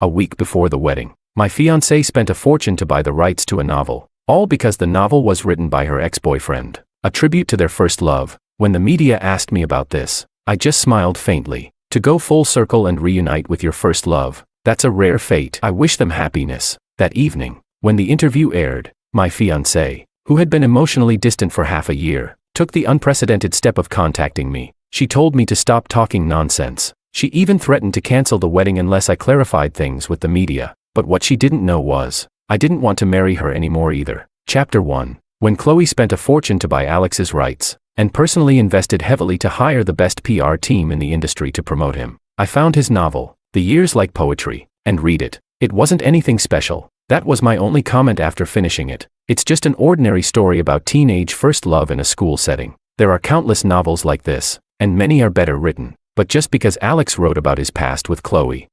a week before the wedding. My fiancée spent a fortune to buy the rights to a novel, all because the novel was written by her ex-boyfriend, a tribute to their first love. When the media asked me about this, I just smiled faintly. To go full circle and reunite with your first love, that's a rare fate. I wish them happiness. That evening, when the interview aired, my fiancée, who had been emotionally distant for half a year, took the unprecedented step of contacting me. She told me to stop talking nonsense. She even threatened to cancel the wedding unless I clarified things with the media. But what she didn't know was, I didn't want to marry her anymore either. Chapter 1. When Chloe spent a fortune to buy Alex's rights, and personally invested heavily to hire the best PR team in the industry to promote him, I found his novel, The Years Like Poetry, and read it. It wasn't anything special. That was my only comment after finishing it. It's just an ordinary story about teenage first love in a school setting. There are countless novels like this, and many are better written. But just because Alex wrote about his past with Chloe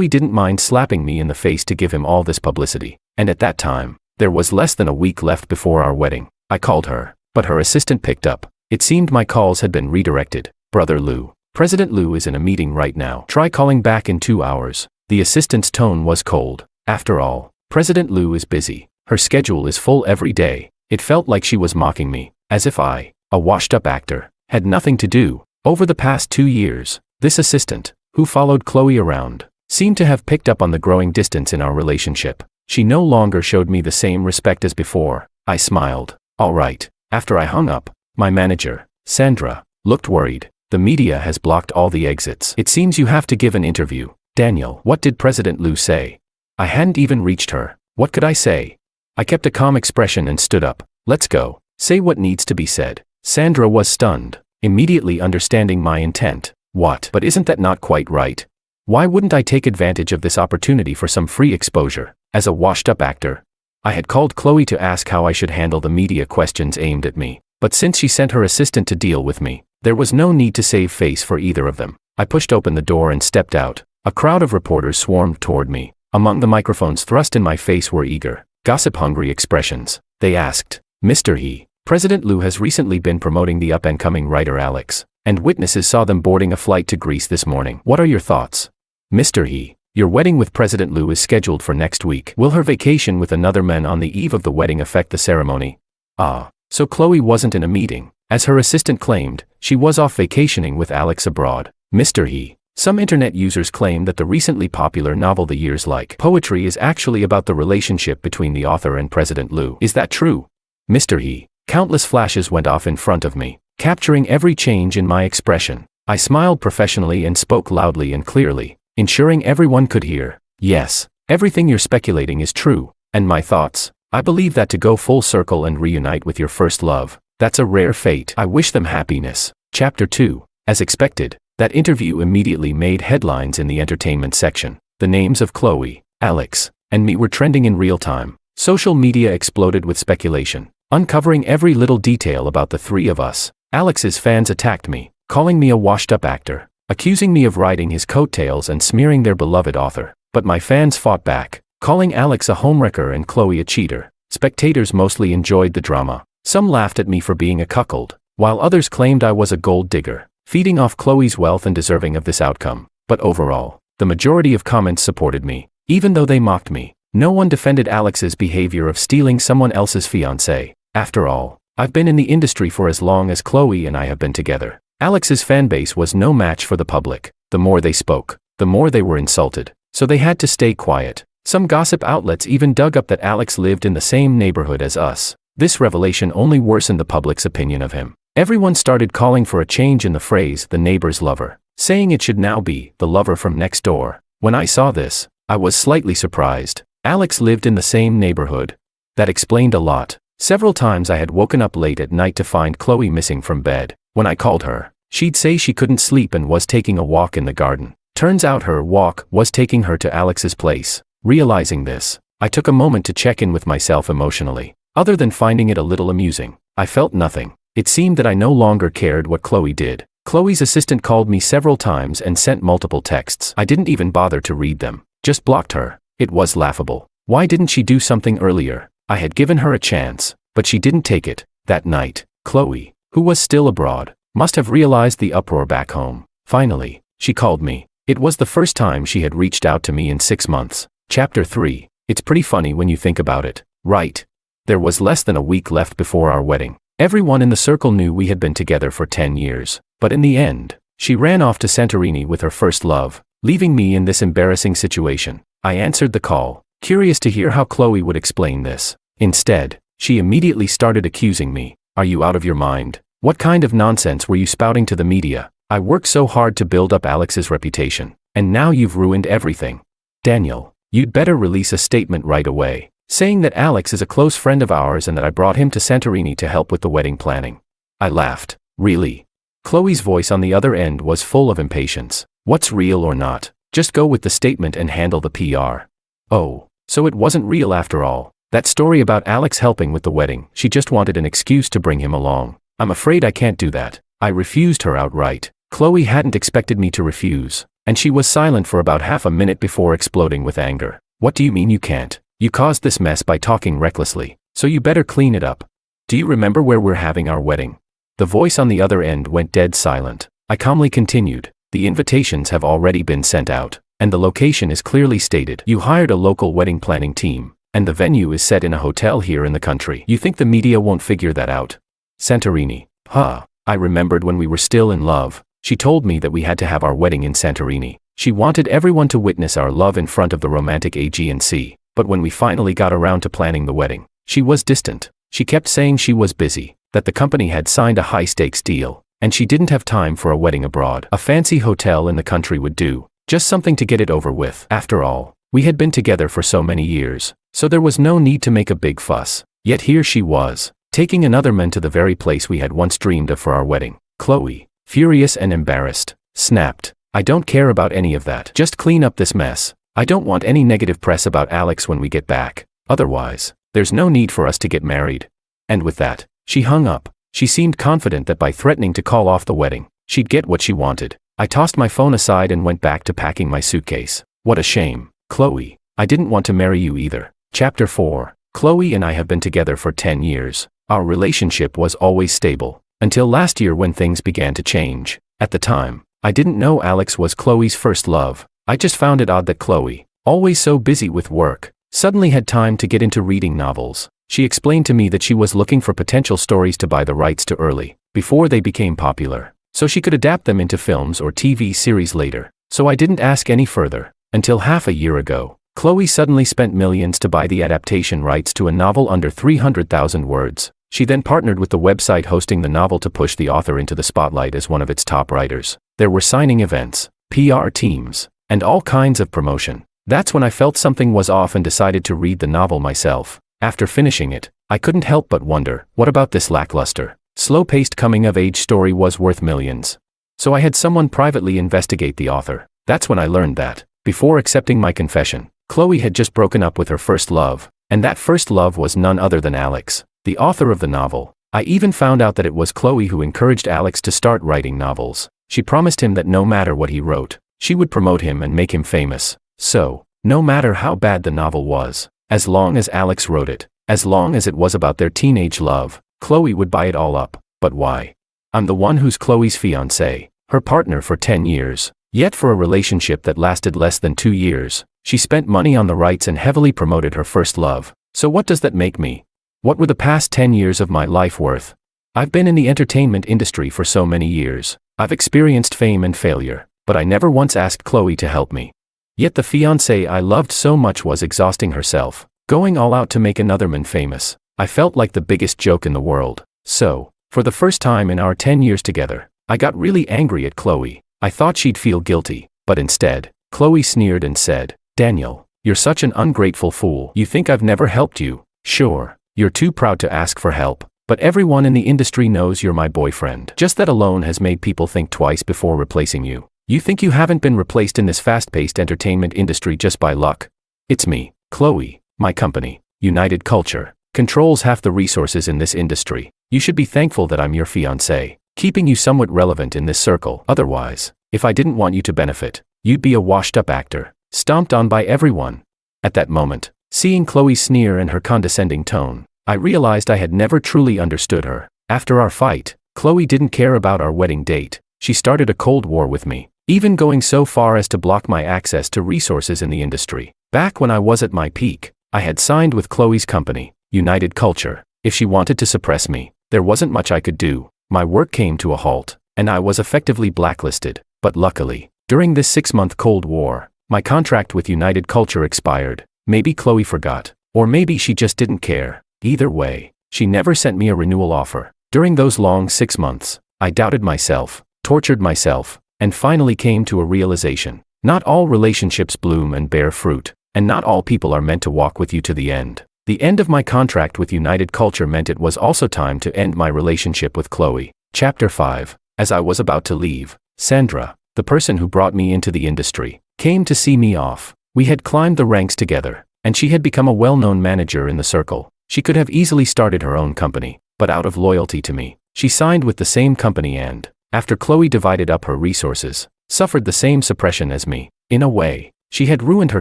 didn't mind slapping me in the face to give him all this publicity. And at that time, there was less than a week left before our wedding. I called her, but her assistant picked up. It seemed my calls had been redirected. Brother Lou. President Lou is in a meeting right now. Try calling back in 2 hours. The assistant's tone was cold. After all, President Lou is busy. Her schedule is full every day. It felt like she was mocking me, as if I, a washed-up actor, had nothing to do. Over the past 2 years, this assistant, who followed Chloe around, seemed to have picked up on the growing distance in our relationship. She no longer showed me the same respect as before. I smiled. All right. After I hung up, my manager, Sandra, looked worried. The media has blocked all the exits. It seems you have to give an interview. Daniel, what did President Lou say? I hadn't even reached her. What could I say? I kept a calm expression and stood up. Let's go. Say what needs to be said. Sandra was stunned, immediately understanding my intent. What? But isn't that not quite right? Why wouldn't I take advantage of this opportunity for some free exposure? As a washed-up actor, I had called Chloe to ask how I should handle the media questions aimed at me. But since she sent her assistant to deal with me, there was no need to save face for either of them. I pushed open the door and stepped out. A crowd of reporters swarmed toward me. Among the microphones thrust in my face were eager, gossip-hungry expressions. They asked, Mr. He, President Lou has recently been promoting the up-and-coming writer Alex, and witnesses saw them boarding a flight to Greece this morning. What are your thoughts? Mr. He, your wedding with President Lou is scheduled for next week. Will her vacation with another man on the eve of the wedding affect the ceremony? Ah, so Chloe wasn't in a meeting. As her assistant claimed, she was off vacationing with Alex abroad. Mr. He, some internet users claim that the recently popular novel The Years Like Poetry is actually about the relationship between the author and President Lou. Is that true? Mr. He, countless flashes went off in front of me, capturing every change in my expression. I smiled professionally and spoke loudly and clearly, ensuring everyone could hear. Yes, everything you're speculating is true. And my thoughts? I believe that to go full circle and reunite with your first love, that's a rare fate. I wish them happiness. Chapter 2. As expected, that interview immediately made headlines in the entertainment section. The names of Chloe, Alex, and me were trending in real time. Social media exploded with speculation, uncovering every little detail about the three of us. Alex's fans attacked me, calling me a washed-up actor, accusing me of riding his coattails and smearing their beloved author. But my fans fought back, calling Alex a homewrecker and Chloe a cheater. Spectators mostly enjoyed the drama. Some laughed at me for being a cuckold, while others claimed I was a gold digger, feeding off Chloe's wealth and deserving of this outcome. But overall, the majority of comments supported me. Even though they mocked me, no one defended Alex's behavior of stealing someone else's fiancée. After all, I've been in the industry for as long as Chloe and I have been together. Alex's fanbase was no match for the public. The more they spoke, the more they were insulted, so they had to stay quiet. Some gossip outlets even dug up that Alex lived in the same neighborhood as us. This revelation only worsened the public's opinion of him. Everyone started calling for a change in the phrase, the neighbor's lover, saying it should now be, the lover from next door. When I saw this, I was slightly surprised. Alex lived in the same neighborhood. That explained a lot. Several times I had woken up late at night to find Chloe missing from bed. When I called her, she'd say she couldn't sleep and was taking a walk in the garden. Turns out her walk was taking her to Alex's place. Realizing this, I took a moment to check in with myself emotionally. Other than finding it a little amusing, I felt nothing. It seemed that I no longer cared what Chloe did. Chloe's assistant called me several times and sent multiple texts. I didn't even bother to read them, just blocked her. It was laughable. Why didn't she do something earlier? I had given her a chance, but she didn't take it. That night, Chloe, who was still abroad, must have realized the uproar back home. Finally, she called me. It was the first time she had reached out to me in 6 months. Chapter 3. It's pretty funny when you think about it, right? There was less than a week left before our wedding. Everyone in the circle knew we had been together for 10 years. But in the end, she ran off to Santorini with her first love, leaving me in this embarrassing situation. I answered the call, curious to hear how Chloe would explain this. Instead, she immediately started accusing me. Are you out of your mind? What kind of nonsense were you spouting to the media? I worked so hard to build up Alex's reputation, and now you've ruined everything. Daniel, you'd better release a statement right away, saying that Alex is a close friend of ours and that I brought him to Santorini to help with the wedding planning. I laughed. Really? Chloe's voice on the other end was full of impatience. What's real or not? Just go with the statement and handle the PR. Oh, so it wasn't real after all. That story about Alex helping with the wedding, she just wanted an excuse to bring him along. I'm afraid I can't do that. I refused her outright. Chloe hadn't expected me to refuse, and she was silent for about half a minute before exploding with anger. What do you mean you can't? You caused this mess by talking recklessly, so you better clean it up. Do you remember where we're having our wedding? The voice on the other end went dead silent. I calmly continued. The invitations have already been sent out, and the location is clearly stated. You hired a local wedding planning team, and the venue is set in a hotel here in the country. You think the media won't figure that out? Santorini. Huh. I remembered when we were still in love. She told me that we had to have our wedding in Santorini. She wanted everyone to witness our love in front of the romantic Aegean Sea. But when we finally got around to planning the wedding, she was distant. She kept saying she was busy, that the company had signed a high-stakes deal, and she didn't have time for a wedding abroad. A fancy hotel in the country would do, just something to get it over with. After all, we had been together for so many years, so there was no need to make a big fuss. Yet here she was, taking another man to the very place we had once dreamed of for our wedding. Chloe, furious and embarrassed, snapped, I don't care about any of that. Just clean up this mess. I don't want any negative press about Alex when we get back. Otherwise, there's no need for us to get married. And with that, she hung up. She seemed confident that by threatening to call off the wedding, she'd get what she wanted. I tossed my phone aside and went back to packing my suitcase. What a shame. Chloe, I didn't want to marry you either. Chapter 4. Chloe and I have been together for 10 years. Our relationship was always stable, until last year when things began to change. At the time, I didn't know Alex was Chloe's first love. I just found it odd that Chloe, always so busy with work, suddenly had time to get into reading novels. She explained to me that she was looking for potential stories to buy the rights to early, before they became popular, so she could adapt them into films or TV series later. So I didn't ask any further. Until half a year ago, Chloe suddenly spent millions to buy the adaptation rights to a novel under 300,000 words. She then partnered with the website hosting the novel to push the author into the spotlight as one of its top writers. There were signing events, PR teams, and all kinds of promotion. That's when I felt something was off and decided to read the novel myself. After finishing it, I couldn't help but wonder, what about this lackluster, slow-paced coming-of-age story was worth millions? So I had someone privately investigate the author. That's when I learned that, before accepting my confession, Chloe had just broken up with her first love, and that first love was none other than Alex, the author of the novel. I even found out that it was Chloe who encouraged Alex to start writing novels. She promised him that no matter what he wrote, she would promote him and make him famous. So, no matter how bad the novel was, as long as Alex wrote it, as long as it was about their teenage love, Chloe would buy it all up. But why? I'm the one who's Chloe's fiancé, her partner for 10 years. Yet for a relationship that lasted less than 2 years, she spent money on the rights and heavily promoted her first love. So what does that make me? What were the past 10 years of my life worth? I've been in the entertainment industry for so many years. I've experienced fame and failure, but I never once asked Chloe to help me. Yet the fiancé I loved so much was exhausting herself, going all out to make another man famous. I felt like the biggest joke in the world. So, for the first time in our 10 years together, I got really angry at Chloe. I thought she'd feel guilty, but instead, Chloe sneered and said, Daniel, you're such an ungrateful fool. You think I've never helped you? Sure, you're too proud to ask for help, but everyone in the industry knows you're my boyfriend. Just that alone has made people think twice before replacing you. You think you haven't been replaced in this fast-paced entertainment industry just by luck? It's me, Chloe. My company, United Culture, controls half the resources in this industry. You should be thankful that I'm your fiancé, keeping you somewhat relevant in this circle. Otherwise, if I didn't want you to benefit, you'd be a washed-up actor, stomped on by everyone. At that moment, seeing Chloe's sneer and her condescending tone, I realized I had never truly understood her. After our fight, Chloe didn't care about our wedding date. She started a cold war with me. even going so far as to block my access to resources in the industry. Back when I was at my peak, I had signed with Chloe's company, United Culture. If she wanted to suppress me, there wasn't much I could do. My work came to a halt, and I was effectively blacklisted. But luckily, during this 6-month Cold War, my contract with United Culture expired. Maybe Chloe forgot, or maybe she just didn't care. Either way, she never sent me a renewal offer. During those long 6 months, I doubted myself, tortured myself, and finally came to a realization. Not all relationships bloom and bear fruit, and not all people are meant to walk with you to the end. The end of my contract with United Culture meant it was also time to end my relationship with Chloe. Chapter 5. As I was about to leave, Sandra, the person who brought me into the industry, came to see me off. We had climbed the ranks together, and she had become a well-known manager in the circle. She could have easily started her own company, but out of loyalty to me, she signed with the same company and, after Chloe divided up her resources, suffered the same suppression as me. In a way, she had ruined her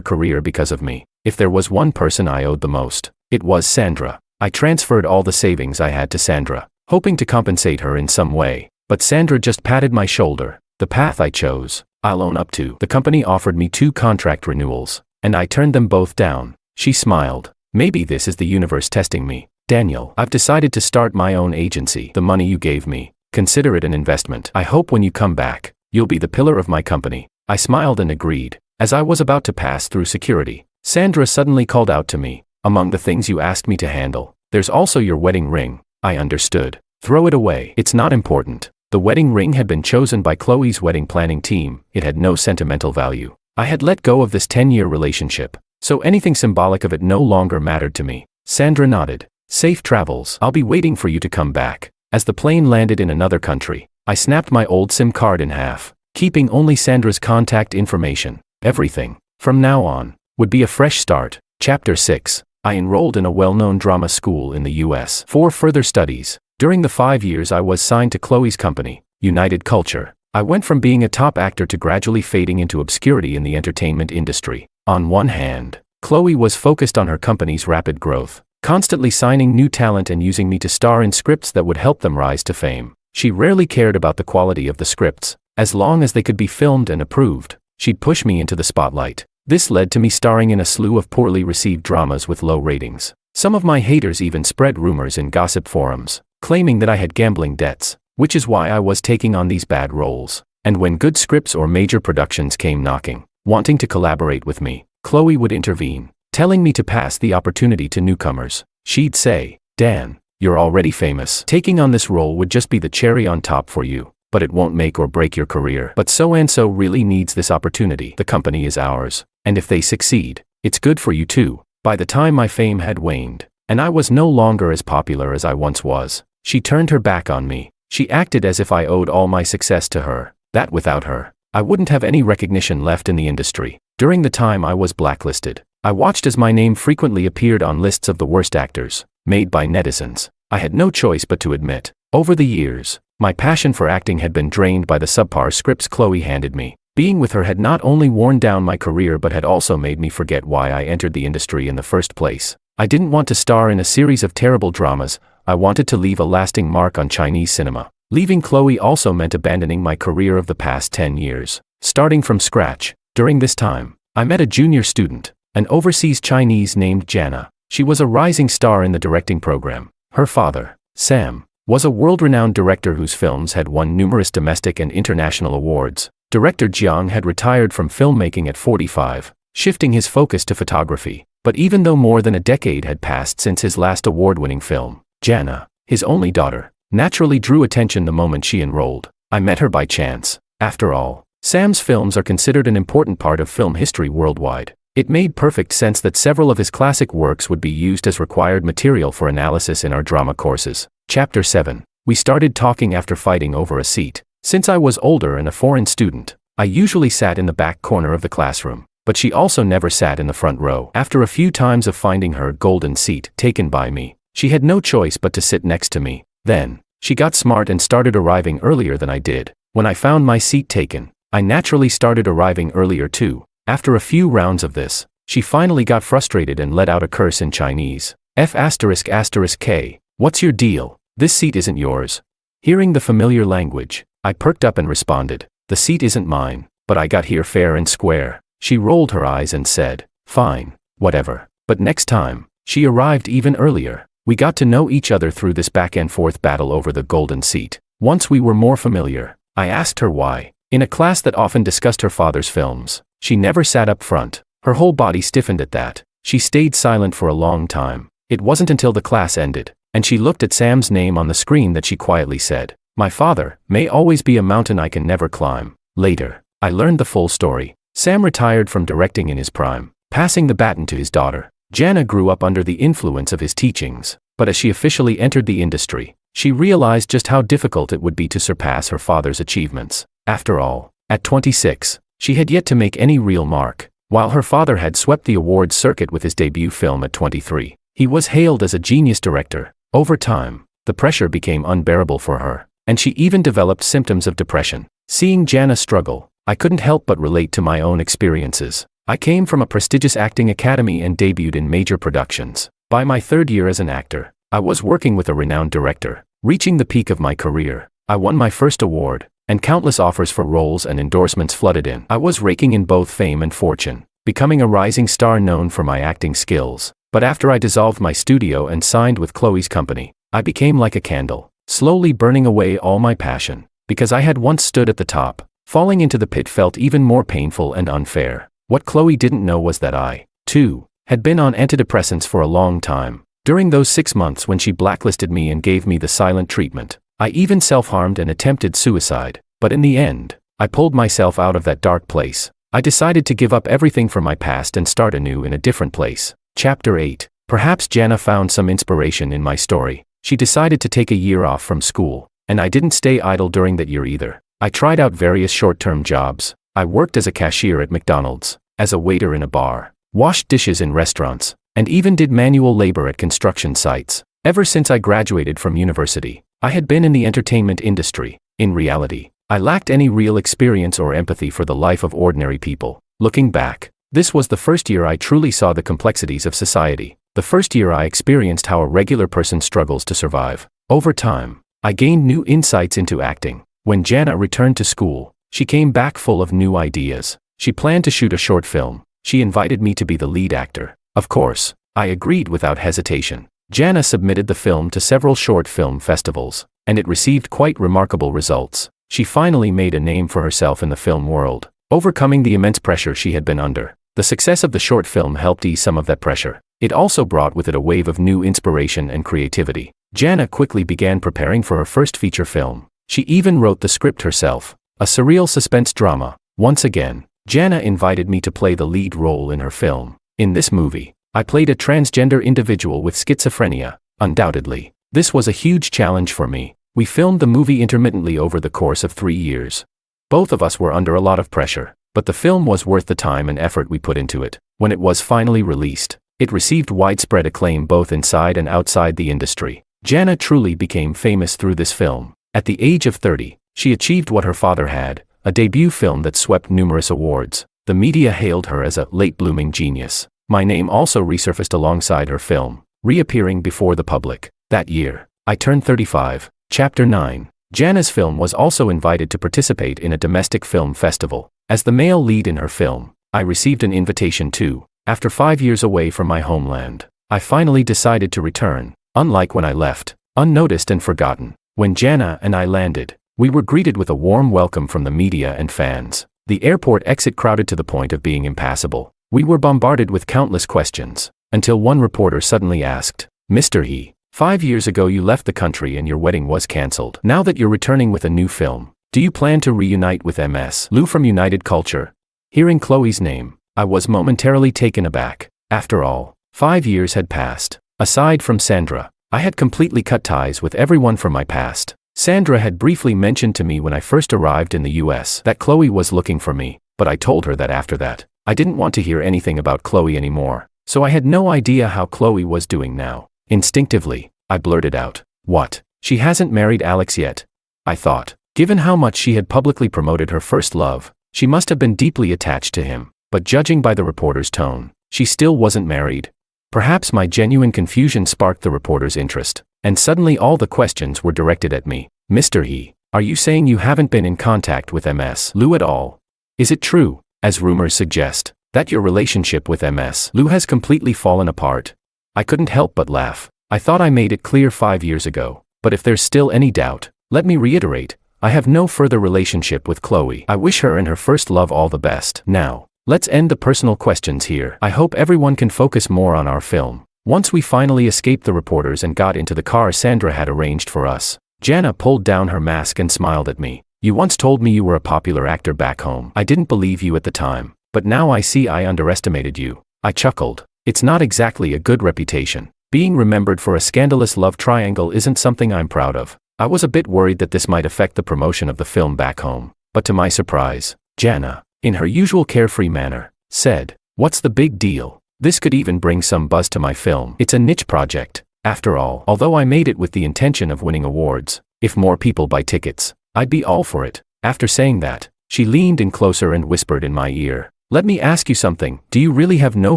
career because of me. If there was one person I owed the most, it was Sandra. I transferred all the savings I had to Sandra, hoping to compensate her in some way, but Sandra just patted my shoulder. The path I chose, I'll own up to. The company offered me 2 contract renewals, and I turned them both down. She smiled. Maybe this is the universe testing me. Daniel, I've decided to start my own agency. The money you gave me, consider it an investment. I hope when you come back, you'll be the pillar of my company. I smiled and agreed. As I was about to pass through security, Sandra suddenly called out to me. Among the things you asked me to handle, there's also your wedding ring. I understood. Throw it away. It's not important. The wedding ring had been chosen by Chloe's wedding planning team. It had no sentimental value. I had let go of this 10-year relationship, so anything symbolic of it no longer mattered to me. Sandra nodded. Safe travels. I'll be waiting for you to come back. As the plane landed in another country, I snapped my old SIM card in half, keeping only Sandra's contact information. Everything, from now on, would be a fresh start. Chapter 6. I enrolled in a well-known drama school in the US for further studies. During the 5 years I was signed to Chloe's company, United Culture, I went from being a top actor to gradually fading into obscurity in the entertainment industry. On one hand, Chloe was focused on her company's rapid growth, constantly signing new talent and using me to star in scripts that would help them rise to fame. She rarely cared about the quality of the scripts. As long as they could be filmed and approved, she'd push me into the spotlight. This led to me starring in a slew of poorly received dramas with low ratings. Some of my haters even spread rumors in gossip forums, claiming that I had gambling debts, which is why I was taking on these bad roles. And when good scripts or major productions came knocking, wanting to collaborate with me, Chloe would intervene, telling me to pass the opportunity to newcomers. She'd say, Dan, you're already famous. Taking on this role would just be the cherry on top for you, but it won't make or break your career. But so-and-so really needs this opportunity. The company is ours, and if they succeed, it's good for you too. By the time my fame had waned, and I was no longer as popular as I once was, she turned her back on me. She acted as if I owed all my success to her, that without her, I wouldn't have any recognition left in the industry. During the time I was blacklisted, I watched as my name frequently appeared on lists of the worst actors, made by netizens. I had no choice but to admit, over the years, my passion for acting had been drained by the subpar scripts Chloe handed me. Being with her had not only worn down my career but had also made me forget why I entered the industry in the first place. I didn't want to star in a series of terrible dramas. I wanted to leave a lasting mark on Chinese cinema. Leaving Chloe also meant abandoning my career of the past 10 years, starting from scratch. During this time, I met a junior student, an overseas Chinese named Jana. She was a rising star in the directing program. Her father, Sam, was a world-renowned director whose films had won numerous domestic and international awards. Director Jiang had retired from filmmaking at 45, shifting his focus to photography. But even though more than a decade had passed since his last award-winning film, Jana, his only daughter, naturally drew attention the moment she enrolled. I met her by chance. After all, Sam's films are considered an important part of film history worldwide. It made perfect sense that several of his classic works would be used as required material for analysis in our drama courses. Chapter 7. We started talking after fighting over a seat. Since I was older and a foreign student, I usually sat in the back corner of the classroom, but she also never sat in the front row. After a few times of finding her golden seat taken by me, she had no choice but to sit next to me. Then, she got smart and started arriving earlier than I did. When I found my seat taken, I naturally started arriving earlier too. After a few rounds of this, she finally got frustrated and let out a curse in Chinese. F***K, what's your deal? This seat isn't yours. Hearing the familiar language, I perked up and responded, the seat isn't mine, but I got here fair and square." She rolled her eyes and said, "Fine, whatever." But next time, she arrived even earlier. We got to know each other through this back-and-forth battle over the golden seat. Once we were more familiar, I asked her why. In a class that often discussed her father's films, she never sat up front. Her whole body stiffened at that. She stayed silent for a long time. It wasn't until the class ended, and she looked at Sam's name on the screen that she quietly said, "My father may always be a mountain I can never climb." Later, I learned the full story. Sam retired from directing in his prime, passing the baton to his daughter. Jana grew up under the influence of his teachings, but as she officially entered the industry, she realized just how difficult it would be to surpass her father's achievements. After all, at 26, she had yet to make any real mark. While her father had swept the awards circuit with his debut film at 23, he was hailed as a genius director. Over time, the pressure became unbearable for her, and she even developed symptoms of depression. Seeing Jana struggle, I couldn't help but relate to my own experiences. I came from a prestigious acting academy and debuted in major productions. By my third year as an actor, I was working with a renowned director. Reaching the peak of my career, I won my first award, and countless offers for roles and endorsements flooded in. I was raking in both fame and fortune, becoming a rising star known for my acting skills. But after I dissolved my studio and signed with Chloe's company, I became like a candle, slowly burning away all my passion. Because I had once stood at the top, falling into the pit felt even more painful and unfair. What Chloe didn't know was that I, too, had been on antidepressants for a long time. During those 6 months when she blacklisted me and gave me the silent treatment, I even self-harmed and attempted suicide. But in the end, I pulled myself out of that dark place. I decided to give up everything from my past and start anew in a different place. Chapter 8. Perhaps Jana found some inspiration in my story. She decided to take a year off from school, and I didn't stay idle during that year either. I tried out various short-term jobs. I worked as a cashier at McDonald's, as a waiter in a bar, washed dishes in restaurants, and even did manual labor at construction sites. Ever since I graduated from university, I had been in the entertainment industry. In reality, I lacked any real experience or empathy for the life of ordinary people. Looking back, this was the first year I truly saw the complexities of society. The first year I experienced how a regular person struggles to survive. Over time, I gained new insights into acting. When Jana returned to school, she came back full of new ideas. She planned to shoot a short film. She invited me to be the lead actor. Of course, I agreed without hesitation. Jana submitted the film to several short film festivals, and it received quite remarkable results. She finally made a name for herself in the film world, overcoming the immense pressure she had been under. The success of the short film helped ease some of that pressure. It also brought with it a wave of new inspiration and creativity. Jana quickly began preparing for her first feature film. She even wrote the script herself, a surreal suspense drama. Once again, Jana invited me to play the lead role in her film. In this movie, I played a transgender individual with schizophrenia. Undoubtedly, this was a huge challenge for me. We filmed the movie intermittently over the course of 3 years. Both of us were under a lot of pressure, but the film was worth the time and effort we put into it. When it was finally released, it received widespread acclaim both inside and outside the industry. Jana truly became famous through this film. At the age of 30, she achieved what her father had, a debut film that swept numerous awards. The media hailed her as a late-blooming genius. My name also resurfaced alongside her film, reappearing before the public. That year, I turned 35. Chapter 9. Jana's film was also invited to participate in a domestic film festival. As the male lead in her film, I received an invitation too. After 5 years away from my homeland, I finally decided to return. Unlike when I left, unnoticed and forgotten, when Jana and I landed, we were greeted with a warm welcome from the media and fans. The airport exit crowded to the point of being impassable. We were bombarded with countless questions, until one reporter suddenly asked, "Mr. He, 5 years ago you left the country and your wedding was cancelled. Now that you're returning with a new film, do you plan to reunite with Ms. Lou from United Culture?" Hearing Chloe's name, I was momentarily taken aback. After all, 5 years had passed. Aside from Sandra, I had completely cut ties with everyone from my past. Sandra had briefly mentioned to me when I first arrived in the US that Chloe was looking for me, but I told her that after that, I didn't want to hear anything about Chloe anymore, so I had no idea how Chloe was doing now. Instinctively, I blurted out, "What? She hasn't married Alex yet?" I thought, given how much she had publicly promoted her first love, she must have been deeply attached to him, but judging by the reporter's tone, she still wasn't married. Perhaps my genuine confusion sparked the reporter's interest, and suddenly all the questions were directed at me. "Mr. He, are you saying you haven't been in contact with Ms. Lou at all?" Is it true, as rumors suggest, that your relationship with Ms. Liu has completely fallen apart? I couldn't help but laugh. I thought I made it clear 5 years ago, but if there's still any doubt, let me reiterate, I have no further relationship with Chloe. I wish her and her first love all the best. Now, let's end the personal questions here. I hope everyone can focus more on our film. Once we finally escaped the reporters and got into the car Sandra had arranged for us, Jana pulled down her mask and smiled at me. You once told me you were a popular actor back home. I didn't believe you at the time, but now I see I underestimated you. I chuckled. It's not exactly a good reputation. Being remembered for a scandalous love triangle isn't something I'm proud of. I was a bit worried that this might affect the promotion of the film back home, but to my surprise, Jana, in her usual carefree manner, said, "What's the big deal? This could even bring some buzz to my film. It's a niche project. After all, although I made it with the intention of winning awards, if more people buy tickets, I'd be all for it." After saying that, she leaned in closer and whispered in my ear, "Let me ask you something. Do you really have no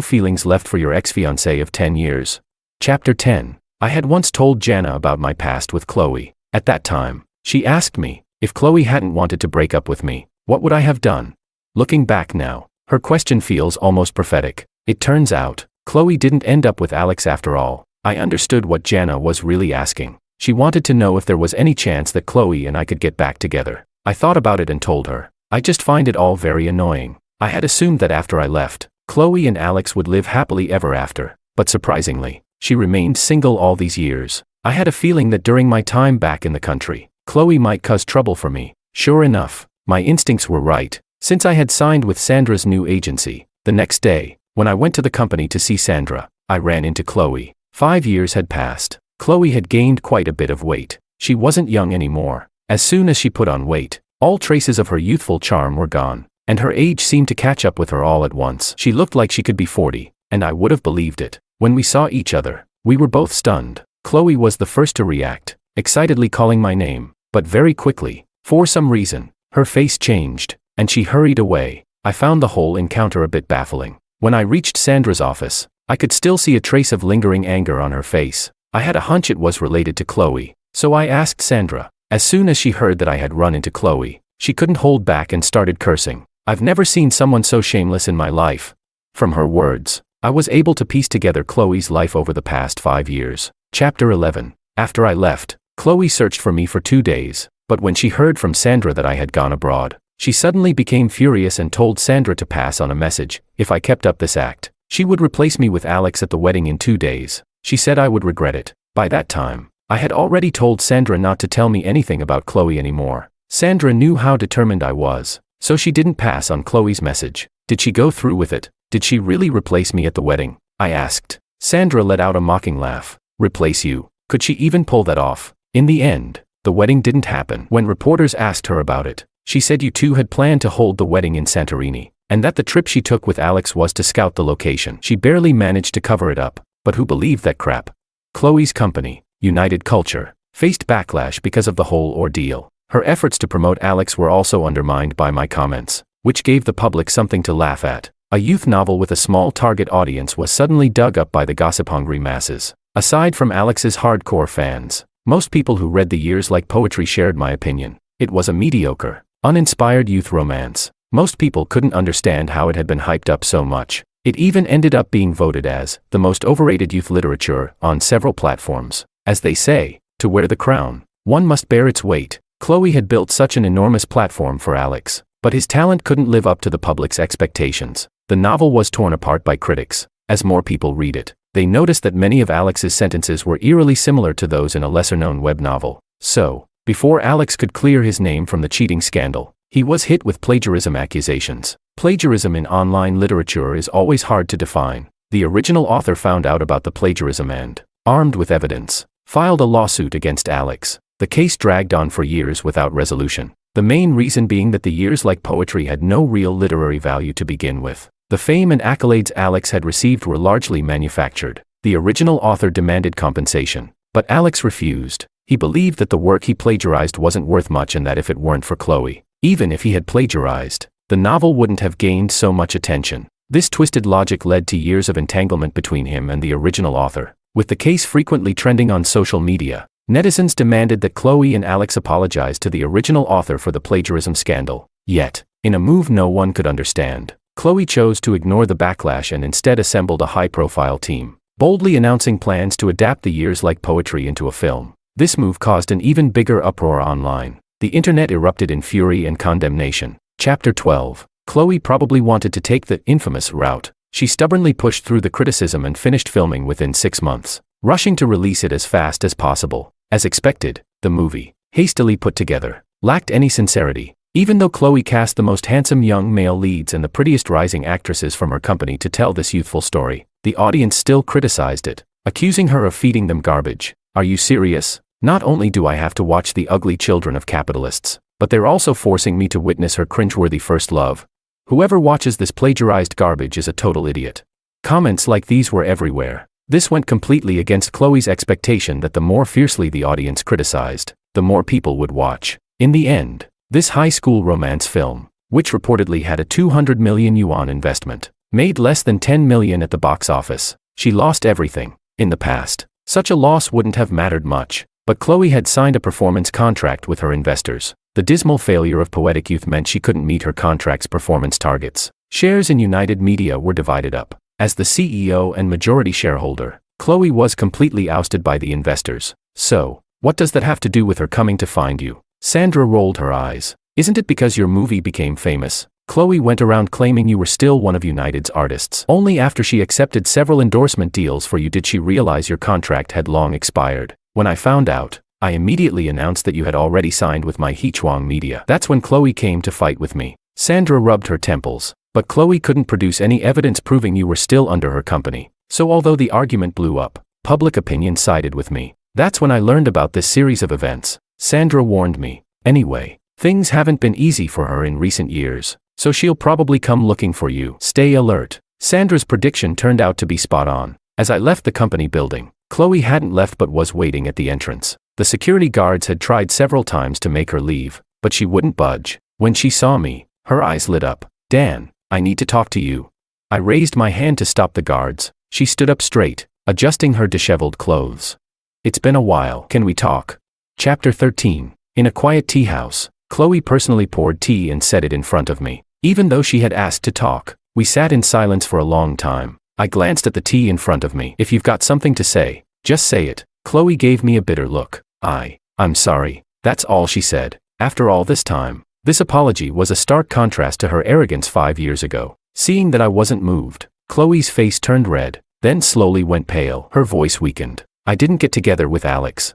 feelings left for your ex-fiancé of 10 years? Chapter 10. I had once told Jana about my past with Chloe. At that time, she asked me, if Chloe hadn't wanted to break up with me, what would I have done? Looking back now, her question feels almost prophetic. It turns out, Chloe didn't end up with Alex after all. I understood what Jana was really asking. She wanted to know if there was any chance that Chloe and I could get back together. I thought about it and told her, I just find it all very annoying. I had assumed that after I left, Chloe and Alex would live happily ever after, but surprisingly, she remained single all these years. I had a feeling that during my time back in the country, Chloe might cause trouble for me. Sure enough, my instincts were right, since I had signed with Sandra's new agency. The next day, when I went to the company to see Sandra, I ran into Chloe. 5 years had passed. Chloe had gained quite a bit of weight. She wasn't young anymore. As soon as she put on weight, all traces of her youthful charm were gone, and her age seemed to catch up with her all at once. She looked like she could be 40, and I would have believed it. When we saw each other, we were both stunned. Chloe was the first to react, excitedly calling my name, but very quickly, for some reason, her face changed, and she hurried away. I found the whole encounter a bit baffling. When I reached Sandra's office, I could still see a trace of lingering anger on her face. I had a hunch it was related to Chloe, so I asked Sandra. As soon as she heard that I had run into Chloe, she couldn't hold back and started cursing. I've never seen someone so shameless in my life. From her words, I was able to piece together Chloe's life over the past 5 years. Chapter 11. After I left, Chloe searched for me for 2 days, but when she heard from Sandra that I had gone abroad, she suddenly became furious and told Sandra to pass on a message. If I kept up this act, she would replace me with Alex at the wedding in 2 days. She said I would regret it. By that time, I had already told Sandra not to tell me anything about Chloe anymore. Sandra knew how determined I was, so she didn't pass on Chloe's message. Did she go through with it? Did she really replace me at the wedding? I asked. Sandra let out a mocking laugh. Replace you? Could she even pull that off? In the end, the wedding didn't happen. When reporters asked her about it, she said you two had planned to hold the wedding in Santorini, and that the trip she took with Alex was to scout the location. She barely managed to cover it up, but who believed that crap? Chloe's company, United Culture, faced backlash because of the whole ordeal. Her efforts to promote Alex were also undermined by my comments, which gave the public something to laugh at. A youth novel with a small target audience was suddenly dug up by the gossip-hungry masses. Aside from Alex's hardcore fans, most people who read The Years Like Poetry shared my opinion. It was a mediocre, uninspired youth romance. Most people couldn't understand how it had been hyped up so much. It even ended up being voted as the most overrated youth literature on several platforms. As they say, to wear the crown, one must bear its weight. Chloe had built such an enormous platform for Alex, but his talent couldn't live up to the public's expectations. The novel was torn apart by critics. As more people read it, they noticed that many of Alex's sentences were eerily similar to those in a lesser-known web novel. So, before Alex could clear his name from the cheating scandal, he was hit with plagiarism accusations. Plagiarism in online literature is always hard to define. The original author found out about the plagiarism and, armed with evidence, filed a lawsuit against Alex. The case dragged on for years without resolution. The main reason being that The Years Like Poetry had no real literary value to begin with. The fame and accolades Alex had received were largely manufactured. The original author demanded compensation, but Alex refused. He believed that the work he plagiarized wasn't worth much and that if it weren't for Chloe, even if he had plagiarized, the novel wouldn't have gained so much attention. This twisted logic led to years of entanglement between him and the original author. With the case frequently trending on social media, netizens demanded that Chloe and Alex apologize to the original author for the plagiarism scandal. Yet, In a move no one could understand, Chloe chose to ignore the backlash and instead assembled a high-profile team, boldly announcing plans to adapt the years like poetry into a film. This move caused an even bigger uproar online. The internet erupted in fury and condemnation. Chapter 12. Chloe probably wanted to take the infamous route. She stubbornly pushed through the criticism and finished filming within 6 months, rushing to release it as fast as possible. As expected, the movie, hastily put together, lacked any sincerity. Even though Chloe cast the most handsome young male leads and the prettiest rising actresses from her company to tell this youthful story, the audience still criticized it, accusing her of feeding them garbage. Are you serious? Not only do I have to watch the ugly children of capitalists, but they're also forcing me to witness her cringeworthy first love. Whoever watches this plagiarized garbage is a total idiot. Comments like these were everywhere. This went completely against Chloe's expectation that the more fiercely the audience criticized, the more people would watch. In the end, this high school romance film, which reportedly had a 200 million yuan investment, made less than 10 million at the box office. She lost everything. In the past, such a loss wouldn't have mattered much, but Chloe had signed a performance contract with her investors. The dismal failure of Poetic Youth meant she couldn't meet her contract's performance targets. Shares in United Media were divided up. As the CEO and majority shareholder, Chloe was completely ousted by the investors. So, what does that have to do with her coming to find you? Sandra rolled her eyes. Isn't it because your movie became famous? Chloe went around claiming you were still one of United's artists. Only after she accepted several endorsement deals for you did she realize your contract had long expired. When I found out, I immediately announced that you had already signed with my Hechuang Media. That's when Chloe came to fight with me. Sandra rubbed her temples, but Chloe couldn't produce any evidence proving you were still under her company. So although the argument blew up, public opinion sided with me. That's when I learned about this series of events. Sandra warned me. Anyway, things haven't been easy for her in recent years, so she'll probably come looking for you. Stay alert. Sandra's prediction turned out to be spot on. As I left the company building, Chloe hadn't left but was waiting at the entrance. The security guards had tried several times to make her leave, but she wouldn't budge. When she saw me, her eyes lit up. Dan, I need to talk to you. I raised my hand to stop the guards. She stood up straight, adjusting her disheveled clothes. It's been a while. Can we talk? Chapter 13. In a quiet tea house, Chloe personally poured tea and set it in front of me. Even though she had asked to talk, we sat in silence for a long time. I glanced at the tea in front of me. If you've got something to say, just say it. Chloe gave me a bitter look. I'm sorry. That's all she said. After all this time, this apology was a stark contrast to her arrogance 5 years ago. Seeing that I wasn't moved, Chloe's face turned red, then slowly went pale. Her voice weakened. I didn't get together with Alex.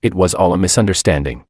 It was all a misunderstanding.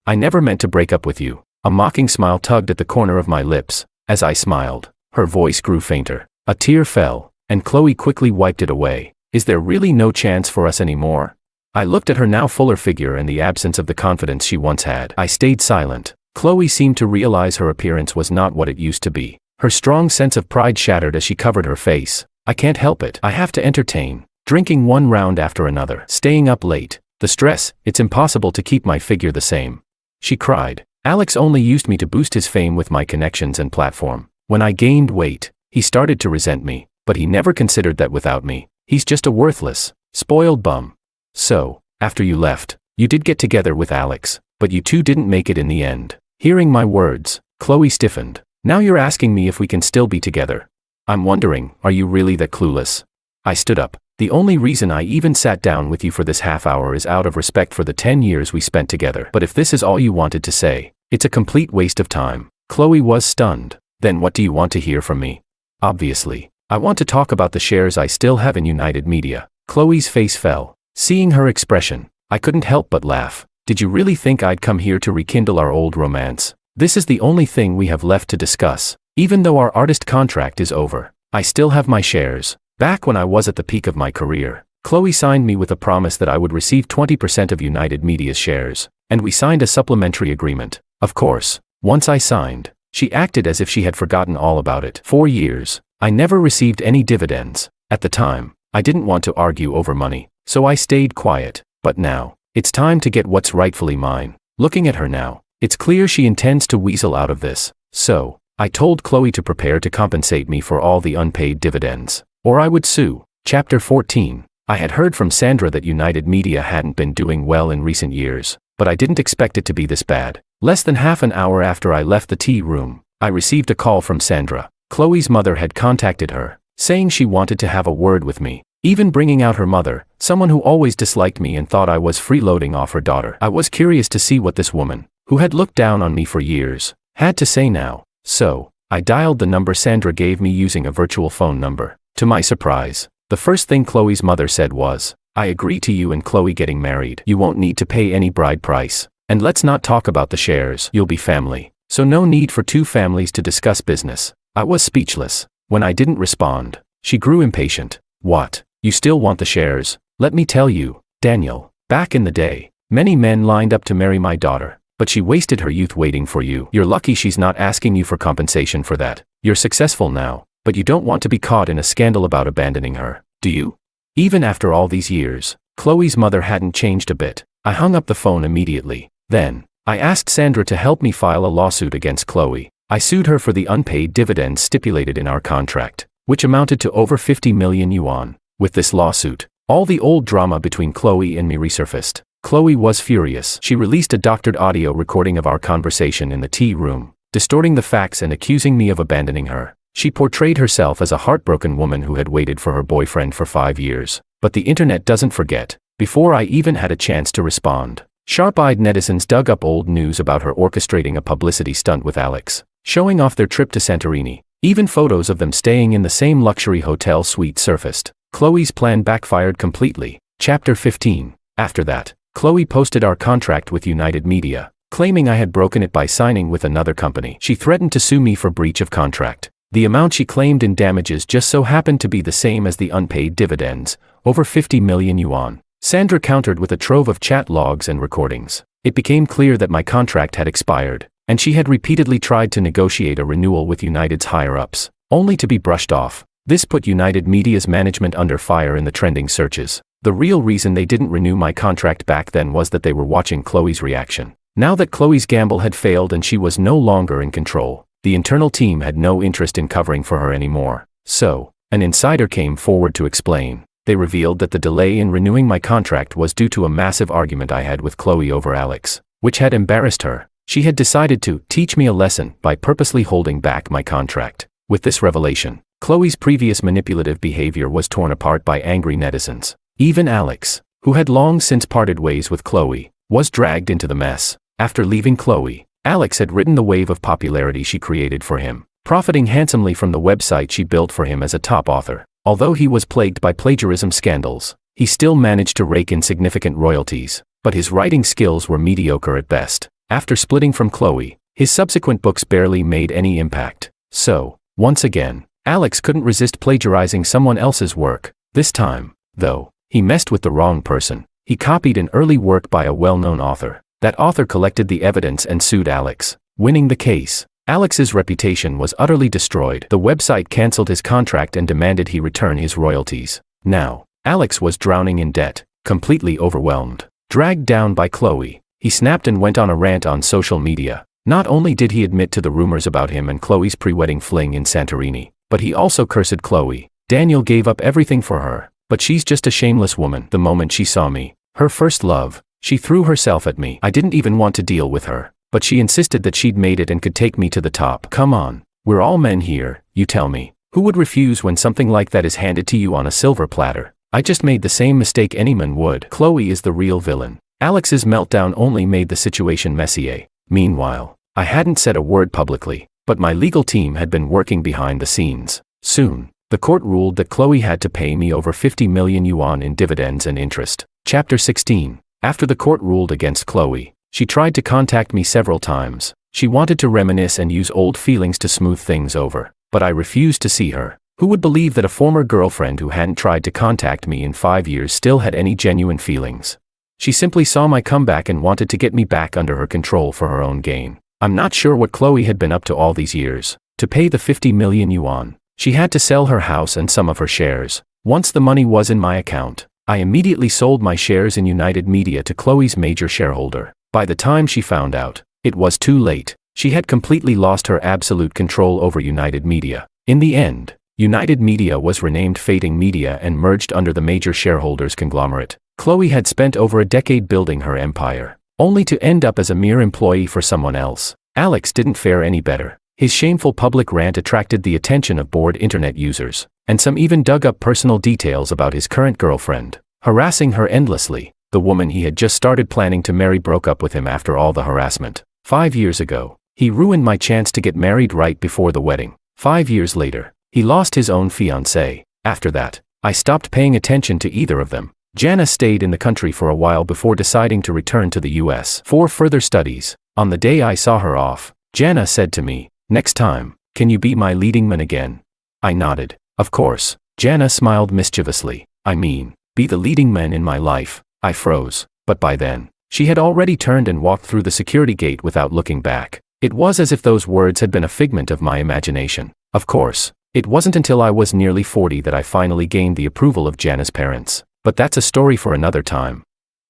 I never meant to break up with you. A mocking smile tugged at the corner of my lips. As I smiled, her voice grew fainter. A tear fell, and Chloe quickly wiped it away. Is there really no chance for us anymore? I looked at her now fuller figure and the absence of the confidence she once had. I stayed silent. Chloe seemed to realize her appearance was not what it used to be. Her strong sense of pride shattered as she covered her face. I can't help it. I have to entertain. Drinking one round after another. Staying up late. The stress, it's impossible to keep my figure the same. She cried. Alex only used me to boost his fame with my connections and platform. When I gained weight, he started to resent me, but he never considered that without me, he's just a worthless, spoiled bum. So, after you left, you did get together with Alex, but you two didn't make it in the end. Hearing my words, Chloe stiffened. Now you're asking me if we can still be together. I'm wondering, are you really that clueless? I stood up. The only reason I even sat down with you for this half hour is out of respect for the 10 years we spent together. But if this is all you wanted to say, it's a complete waste of time. Chloe was stunned. Then what do you want to hear from me? Obviously, I want to talk about the shares I still have in United Media. Chloe's face fell. Seeing her expression, I couldn't help but laugh. Did you really think I'd come here to rekindle our old romance? This is the only thing we have left to discuss. Even though our artist contract is over, I still have my shares. Back when I was at the peak of my career, Chloe signed me with a promise that I would receive 20% of United Media's shares, and we signed a supplementary agreement. Of course, once I signed, she acted as if she had forgotten all about it. 4 years, I never received any dividends. At the time, I didn't want to argue over money, so I stayed quiet. But now, it's time to get what's rightfully mine. Looking at her now, it's clear she intends to weasel out of this. So, I told Chloe to prepare to compensate me for all the unpaid dividends, or I would sue. Chapter 14. I had heard from Sandra that United Media hadn't been doing well in recent years, but I didn't expect it to be this bad. Less than half an hour after I left the tea room, I received a call from Sandra. Chloe's mother had contacted her, saying she wanted to have a word with me, even bringing out her mother, someone who always disliked me and thought I was freeloading off her daughter. I was curious to see what this woman, who had looked down on me for years, had to say now. So, I dialed the number Sandra gave me using a virtual phone number. To my surprise, the first thing Chloe's mother said was, "I agree to you and Chloe getting married. You won't need to pay any bride price. And let's not talk about the shares. You'll be family. So no need for two families to discuss business." I was speechless. When I didn't respond, she grew impatient. "What? You still want the shares? Let me tell you, Daniel, back in the day, many men lined up to marry my daughter, but she wasted her youth waiting for you. You're lucky she's not asking you for compensation for that. You're successful now, but you don't want to be caught in a scandal about abandoning her, do you?" Even after all these years, Chloe's mother hadn't changed a bit. I hung up the phone immediately. Then, I asked Sandra to help me file a lawsuit against Chloe. I sued her for the unpaid dividends stipulated in our contract, which amounted to over 50 million yuan. With this lawsuit, all the old drama between Chloe and me resurfaced. Chloe was furious. She released a doctored audio recording of our conversation in the tea room, distorting the facts and accusing me of abandoning her. She portrayed herself as a heartbroken woman who had waited for her boyfriend for 5 years. But the internet doesn't forget. Before I even had a chance to respond, sharp-eyed netizens dug up old news about her orchestrating a publicity stunt with Alex, showing off their trip to Santorini. Even photos of them staying in the same luxury hotel suite surfaced. Chloe's plan backfired completely. Chapter 15. After that, Chloe posted our contract with United Media, claiming I had broken it by signing with another company. She threatened to sue me for breach of contract. The amount she claimed in damages just so happened to be the same as the unpaid dividends, over 50 million yuan. Sandra countered with a trove of chat logs and recordings. It became clear that my contract had expired, and she had repeatedly tried to negotiate a renewal with United's higher-ups, only to be brushed off. This put United Media's management under fire in the trending searches. The real reason they didn't renew my contract back then was that they were watching Chloe's reaction. Now that Chloe's gamble had failed and she was no longer in control, the internal team had no interest in covering for her anymore. So, an insider came forward to explain. They revealed that the delay in renewing my contract was due to a massive argument I had with Chloe over Alex, which had embarrassed her. She had decided to teach me a lesson by purposely holding back my contract. With this revelation, Chloe's previous manipulative behavior was torn apart by angry netizens. Even Alex, who had long since parted ways with Chloe, was dragged into the mess. After leaving Chloe, Alex had ridden the wave of popularity she created for him, profiting handsomely from the website she built for him as a top author. Although he was plagued by plagiarism scandals, he still managed to rake in significant royalties, but his writing skills were mediocre at best. After splitting from Chloe, his subsequent books barely made any impact. So, once again, Alex couldn't resist plagiarizing someone else's work. This time, though, he messed with the wrong person. He copied an early work by a well-known author. That author collected the evidence and sued Alex, winning the case. Alex's reputation was utterly destroyed. The website canceled his contract and demanded he return his royalties. Now, Alex was drowning in debt, completely overwhelmed. Dragged down by Chloe, he snapped and went on a rant on social media. Not only did he admit to the rumors about him and Chloe's pre-wedding fling in Santorini, but he also cursed Chloe. Daniel gave up everything for her, but she's just a shameless woman. The moment she saw me, her first love, she threw herself at me. I didn't even want to deal with her, but she insisted that she'd made it and could take me to the top. Come on, we're all men here, you tell me. Who would refuse when something like that is handed to you on a silver platter? I just made the same mistake any man would. Chloe is the real villain. Alex's meltdown only made the situation messier. Meanwhile, I hadn't said a word publicly, but my legal team had been working behind the scenes. Soon, the court ruled that Chloe had to pay me over 50 million yuan in dividends and interest. Chapter 16. After the court ruled against Chloe, she tried to contact me several times. She wanted to reminisce and use old feelings to smooth things over, but I refused to see her. Who would believe that a former girlfriend who hadn't tried to contact me in 5 years still had any genuine feelings? She simply saw my comeback and wanted to get me back under her control for her own gain. I'm not sure what Chloe had been up to all these years. To pay the 50 million yuan, she had to sell her house and some of her shares. Once the money was in my account, I immediately sold my shares in United Media to Chloe's major shareholder. By the time she found out, it was too late. She had completely lost her absolute control over United Media. In the end, United Media was renamed Fating Media and merged under the major shareholders' conglomerate. Chloe had spent over a decade building her empire, only to end up as a mere employee for someone else. Alex didn't fare any better. His shameful public rant attracted the attention of bored internet users, and some even dug up personal details about his current girlfriend, harassing her endlessly. The woman he had just started planning to marry broke up with him after all the harassment. 5 years ago, he ruined my chance to get married right before the wedding. 5 years later, he lost his own fiancée. After that, I stopped paying attention to either of them. Jana stayed in the country for a while before deciding to return to the US for further studies. On the day I saw her off, Jana said to me, "Next time, can you be my leading man again?" I nodded. Of course. Jana smiled mischievously. "I mean, be the leading man in my life." I froze, but by then, she had already turned and walked through the security gate without looking back. It was as if those words had been a figment of my imagination. Of course, it wasn't until I was nearly 40 that I finally gained the approval of Jana's parents. But that's a story for another time.